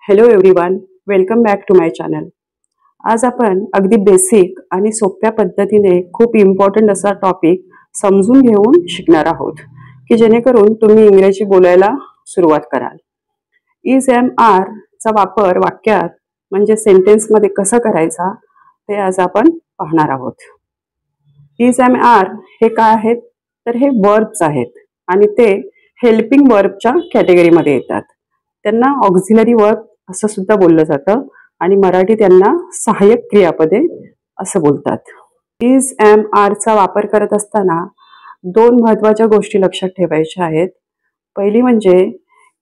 Hello everyone, welcome back to my channel. आज आपण अगदी बेसिक आणि सोप्या पद्धतीने खूप इम्पॉर्टंट असा टॉपिक समजून घेऊन शिकणार आहोत की जेणेकरून तुम्ही इंग्रजी बोलायला सुरुवात कराल. इज एम आर चा वापर वाक्यात म्हणजे सेंटेन्समध्ये कसा करायचा ते आज आपण पाहणार आहोत. इज एम आर हे काय आहेत तर हे वर्ब्स आहेत आणि ते हेल्पिंग वर्बच्या कॅटेगरीमध्ये येतात. त्यांना ऑक्झिलरी वर्ब असं सुद्धा बोललं जातं आणि मराठी त्यांना सहाय्यक क्रियापदे असं बोलतात. इज एम आर चा वापर करत असताना दोन महत्त्वाच्या गोष्टी लक्षात ठेवायच्या आहेत. पहिली म्हणजे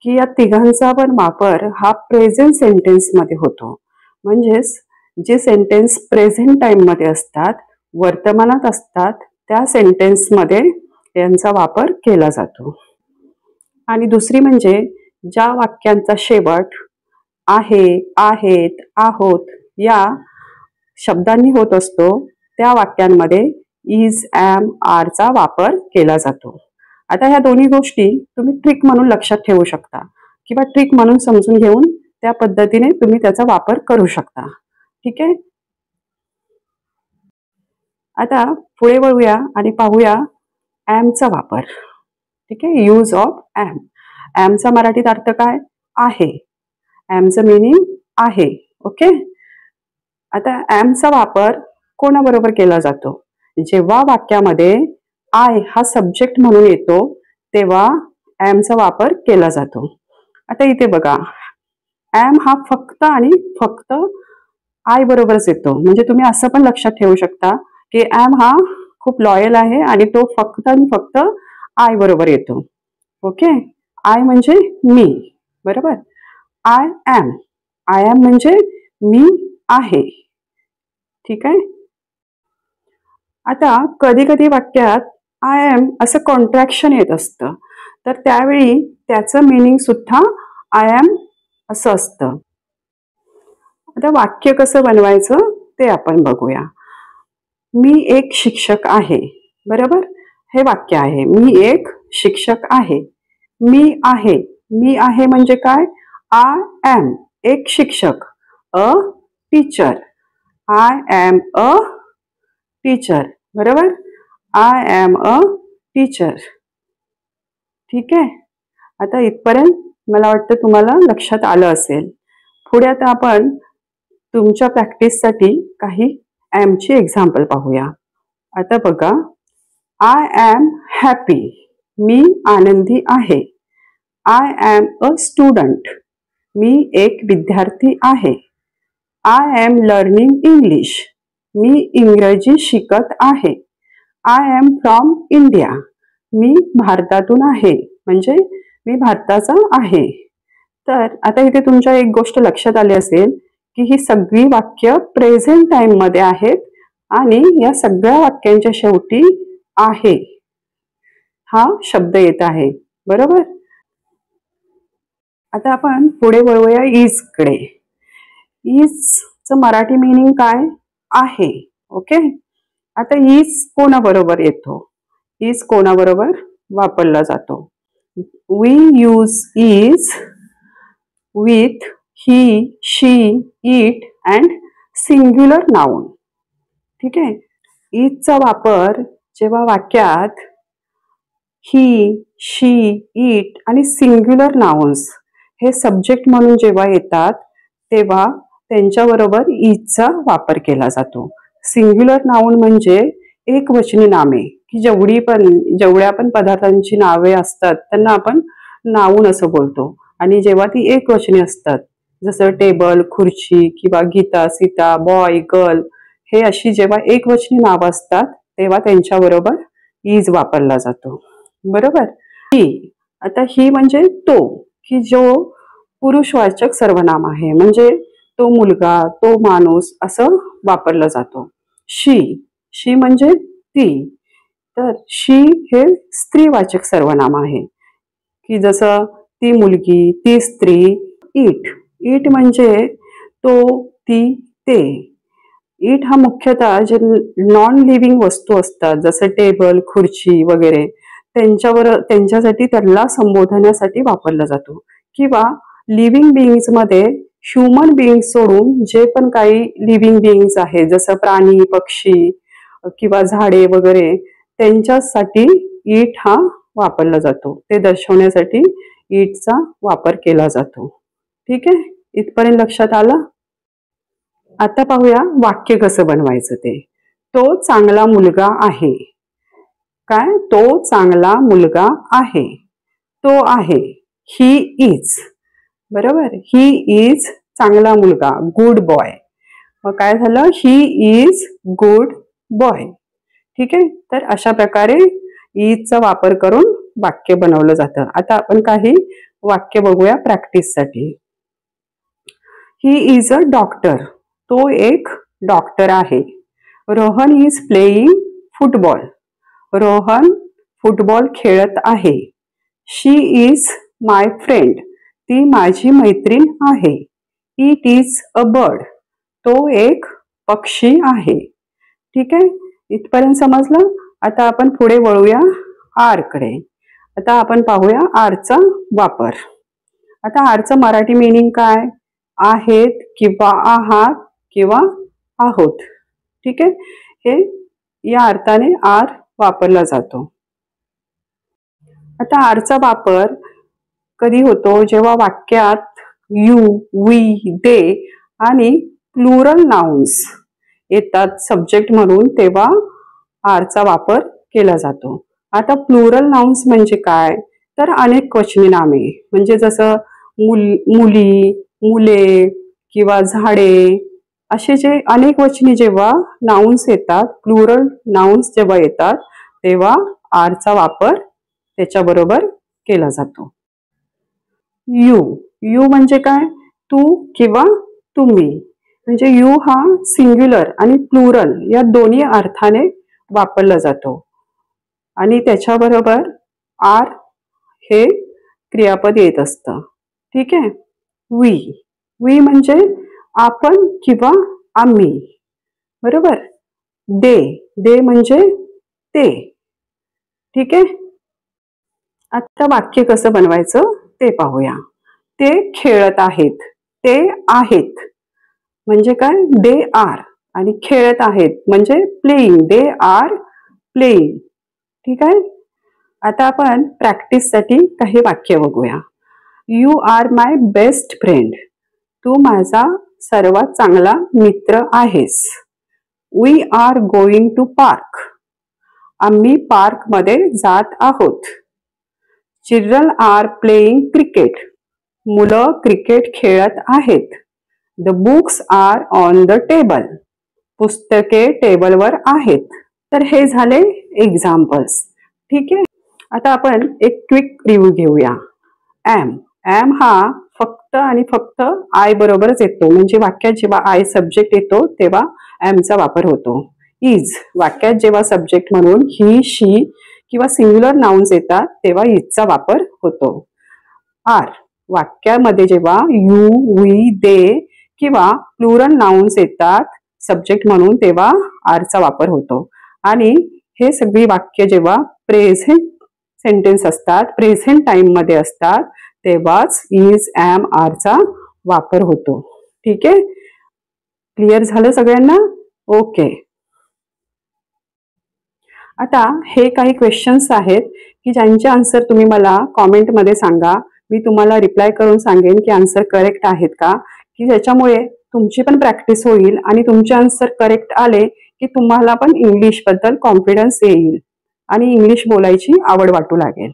की या तिघांचा पण वापर हा प्रेझेंट सेंटेन्समध्ये होतो. म्हणजेच जे सेंटेन्स प्रेझेंट टाइममध्ये असतात, वर्तमानात असतात, त्या सेंटेन्समध्ये यांचा वापर केला जातो. आणि दुसरी म्हणजे ज्या वाक्यांचा शेवट आहे, आहेत, आहोत या शब्दांनी होत असतो त्या वाक्यांमध्ये इज एम आर चा वापर केला जातो. आता ह्या दोन्ही गोष्टी तुम्ही ट्रिक म्हणून लक्षात ठेवू शकता किंवा ट्रिक म्हणून समजून घेऊन त्या पद्धतीने तुम्ही त्याचा वापर करू शकता. ठीक आहे. आता पुढे वळूया आणि पाहूया एमचा वापर. ठीक आहे. Use of M. एमचा मराठीत अर्थ काय आहे. एमचं मिनिंग आहे. ओके. आता एमचा वापर कोणाबरोबर केला जातो. जेव्हा वाक्यामध्ये आय हा सब्जेक्ट म्हणून येतो तेव्हा एमचा वापर केला जातो. आता इथे बघा, एम हा फक्त आणि फक्त आय बरोबरच येतो. म्हणजे तुम्ही असं पण लक्षात ठेवू शकता की एम हा खूप लॉयल आहे आणि तो फक्त आणि फक्त आय बरोबर येतो. ओके. आय म्हणजे मी. बरोबर. I M. आय एम म्हणजे मी आहे. ठीक आहे. आता कधी कधी वाक्यात आय एम असं कॉन्ट्रॅक्शन येत असतं तर त्यावेळी त्याचं मिनिंग सुद्धा आय एम असं असतं. आता वाक्य कसं बनवायचं ते आपण बघूया. मी एक शिक्षक आहे. बरोबर. हे वाक्य आहे. मी एक शिक्षक आहे. मी आहे. मी आहे म्हणजे काय. आय एम एक शिक्षक. A teacher. I am a teacher. बरोबर. I am a teacher. ठीक आहे. आता इथपर्यंत मला वाटतं तुम्हाला लक्षात आलं असेल. पुढे आता आपण तुमच्या प्रॅक्टिससाठी काही एमची एक्झाम्पल पाहूया. आता बघा, आय एम हॅपी. मी आनंदी आहे. I am a student. मी एक विद्यार्थी आहे. I am learning English. मी इंग्रजी शिकत आहे. I am from India. मी भारतातून आहे. म्हणजे मी भारताचा आहे. तर आता इथे तुमच्या एक गोष्ट लक्षात आली असेल की ही सगळी वाक्य प्रेझेंट टाइम मध्ये आहेत आणि या सगळ्या वाक्यांच्या शेवटी आहे हा शब्द येत आहे. बरोबर. आता आपण पुढे वळूया इज कडे. इजचं मराठी मिनिंग काय आहे. ओके. आता इज कोणाबरोबर येतो. इज कोणाबरोबर वापरला जातो. We use is with he, she, it and singular noun. ठीक आहे. इजचा वापर जेव्हा वाक्यात ही, शी, इट आणि सिंग्युलर नाउन्स हे सब्जेक्ट म्हणून जेव्हा येतात तेव्हा त्यांच्याबरोबर इजचा वापर केला जातो. सिंग्युलर नाउन म्हणजे एकवचनी नामे की जेवढ्या पण पदार्थांची नावे असतात त्यांना आपण नाउन असं बोलतो. आणि जेव्हा ती एकवचनी असतात जसं टेबल, खुर्ची किंवा गीता, सीता, बॉय, गर्ल हे अशी जेव्हा एकवचनी नावं असतात तेव्हा त्यांच्याबरोबर इज वापरला जातो. बरोबर. ही. आता ही म्हणजे तो की जो पुरुषवाचक सर्वनाम आहे. म्हणजे तो मुलगा, तो माणूस असं वापरला जातो. शी. शी म्हणजे ती. तर शी हे स्त्रीवाचक सर्वनाम आहे की जसं ती मुलगी, ती स्त्री. इट. इट म्हणजे तो, ती, ते. इट हा मुख्यतः जे नॉन लिव्हिंग वस्तू असतात जसं टेबल, खुर्ची वगैरे त्यांच्यासाठी त्यांना संबोधण्यासाठी वापरला जातो. किंवा लिव्हिंग बिईंग्स मध्ये ह्युमन बिईंग्स सोडून जे पण काही लिव्हिंग बिईंग्स आहे, जसं प्राणी, पक्षी किंवा झाडे वगैरे, त्यांच्यासाठी इट हा वापरला जातो. ते दर्शवण्यासाठी इटचा वापर केला जातो. ठीक आहे, इथपर्यंत लक्षात आलं. आता पाहूया वाक्य कसं बनवायचं ते. तो चांगला मुलगा आहे. काय? तो चांगला मुलगा आहे. तो आहे. He is. बरोबर, ही इज चांगला मुलगा, गुड बॉय. मग काय झालं? He is good boy. ठीक आहे, तर अशा प्रकारे इजचा वापर करून वाक्य बनवलं जातं. आता आपण काही वाक्य बघूया प्रॅक्टिससाठी. He is a doctor. तो एक डॉक्टर आहे. Rohan is playing football. Rohan football खेळत आहे. शी इज माय फ्रेंड. ती माझी मैत्रीण आहे. It is a bird. तो एक पक्षी आहे. ठीक आहे, इथपर्यंत समजलं. आता आपण पुढे वळूया आर कडे. आता आपण पाहूया आरचा वापर. आता आरचं मराठी मीनिंग काय? आहेत किंवा आहात किंवा आहोत. ठीक आहे, हे या अर्थाने आर वापरला जातो. आता आरचा वापर कधी होतो? जेव्हा वाक्यात यू, वी, दे आणि प्लुरल नाउन्स येतात सब्जेक्ट म्हणून, तेव्हा आरचा वापर केला जातो. आता प्लुरल नाउन्स म्हणजे काय? तर अनेक वचनी नामे, म्हणजे जसं मुली, मुले किंवा झाडे, असे जे अनेक वचनी जेव्हा नाउन्स येतात, प्लुरल नाउन्स जेव्हा येतात, तेव्हा आरचा वापर त्याच्याबरोबर केला जातो. यू. यू म्हणजे काय? तू किंवा तुम्ही. म्हणजे यू हा सिंग्युलर आणि प्लुरल या दोन्ही अर्थाने वापरला जातो. आणि त्याच्याबरोबर आर हे क्रियापद येत असतं. ठीक आहे. वी. वी म्हणजे आपण किंवा आम्ही. बरोबर. दे. दे म्हणजे ते. ठीक आहे. आता वाक्य कसं बनवायचं ते पाहूया. ते खेळत आहेत. ते आहेत म्हणजे काय? They are. आणि खेळत आहेत म्हणजे प्लेइंग. They are playing. ठीक आहे. आता आपण प्रॅक्टिससाठी काही वाक्य बघूया. You are my best friend. तू माझा सर्वात चांगला मित्र आहेस. We are going to park. आम्ही पार्कमध्ये जात आहोत. Children are playing cricket. मुलं क्रिकेट खेळत आहेत. The books are on the table. पुस्तके टेबलवर आहेत. तर हे झाले एक्झाम्पल्स. ठीक आहे. आता आपण एक क्विक रिव्ह्यू घेऊया. एम. एम हा फक्त आणि फक्त आय बरोबरच येतो. म्हणजे वाक्यात जेव्हा आय सब्जेक्ट येतो तेव्हा एमचा वापर होतो. इज. वाक्यात जेव्हा सब्जेक्ट म्हणून ही, शी किंवा सिंग्युलर नाउन्स येतात तेव्हा इजचा वापर होतो. आर. वाक्यामध्ये जेव्हा यू, वी, दे किंवा प्लुरल नाउन्स येतात सब्जेक्ट म्हणून तेव्हा आरचा वापर होतो. आणि हे सगळी वाक्य जेव्हा प्रेझेंट सेंटेन्स असतात, प्रेझेंट टाइम मध्ये असतात, तेव्हाच इज, एम, आरचा वापर होतो. ठीक आहे. क्लिअर झालं सगळ्यांना? ओके. आता हे काही क्वेश्चन्स आहेत की ज्यांचे आन्सर तुम्ही मला कॉमेंटमध्ये सांगा. मी तुम्हाला रिप्लाय करून सांगेन की आन्सर करेक्ट आहेत का, की ज्याच्यामुळे तुमची पण प्रॅक्टिस होईल आणि तुमचे आन्सर करेक्ट आले की तुम्हाला पण इंग्लिशबद्दल कॉन्फिडन्स येईल आणि इंग्लिश बोलायची आवड वाटू लागेल.